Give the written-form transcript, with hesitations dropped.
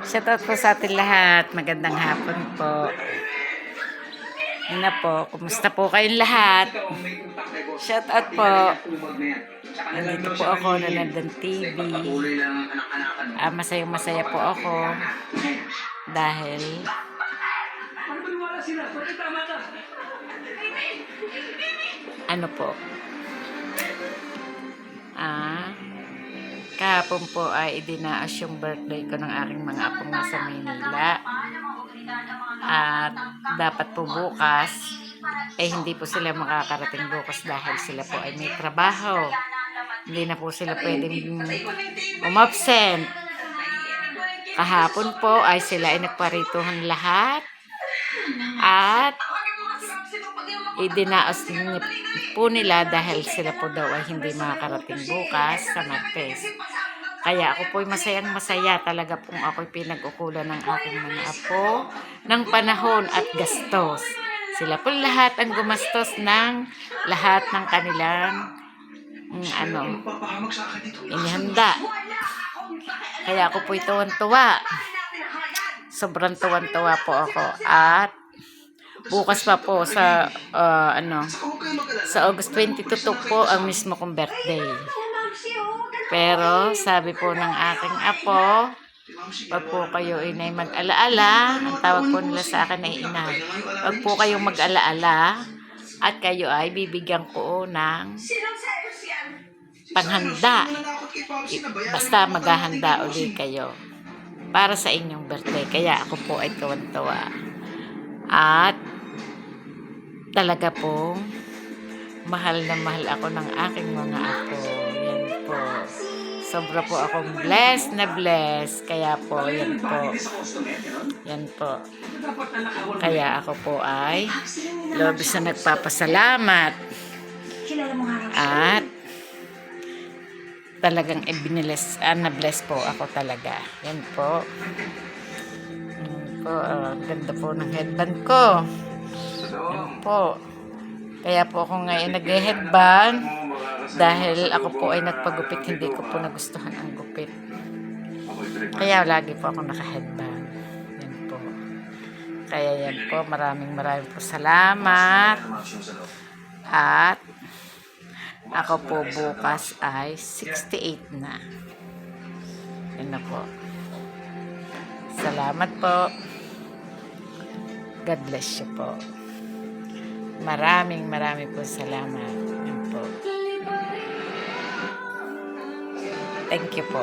Shoutout po sa atin lahat. Magandang hapon po. Yun na po. Kumusta po kayong lahat? Shoutout po. Nandito po ako, nanonood ng TV. Masayang masaya po ako. Dahil ano po, kahapon po ay idinaas yung birthday ko ng aking mga apong nasa Maynila. At dapat po bukas, hindi po sila makakarating bukas dahil sila po ay may trabaho. Hindi na po sila pwedeng umabsent. Kahapon po ay sila ay nagparituhan lahat. At idinaas po nila dahil sila po daw ay hindi makakarating bukas sa Martes. Kaya ako po'y masayang masaya talaga pong ako'y pinag-ukulan ng aking mga apo ng panahon at gastos. Sila po lahat ang gumastos ng lahat ng kanilang inihanda. Kaya ako po'y tuwan-tuwa. Sobrang tuwan-tuwa po ako. At bukas pa po sa sa August 22 po ang mismo kong birthday. Pero sabi po ng aking apo, wag po kayo inay mag-alaala. Ang tawag po nila sa akin ay inay. Wag po kayong mag-alaala at kayo ay bibigyan ko ng panghanda. Basta maghahanda ulit kayo para sa inyong birthday. Kaya ako po ay tuwan-tuwa. At talaga po mahal na mahal ako ng aking mga apo. Yan po. Sobra po akong blessed na blessed. Kaya po, yan po. Yan po. Kaya ako po ay lobis na nagpapasalamat. At talagang na-bless po ako talaga. Yan po. Yan po. Ganda po ng headband ko. Yan po. Kaya po ako ngayon nag-headband dahil ako po ay nagpagupit, hindi ko po nagustuhan ang gupit. Kaya lagi po ako naka-headband. Yan po. Kaya yan po, maraming po salamat. At ako po bukas ay 68 na. Yan na po. Salamat po. God bless you po. Maraming po salamat. Yan po. Thank you po.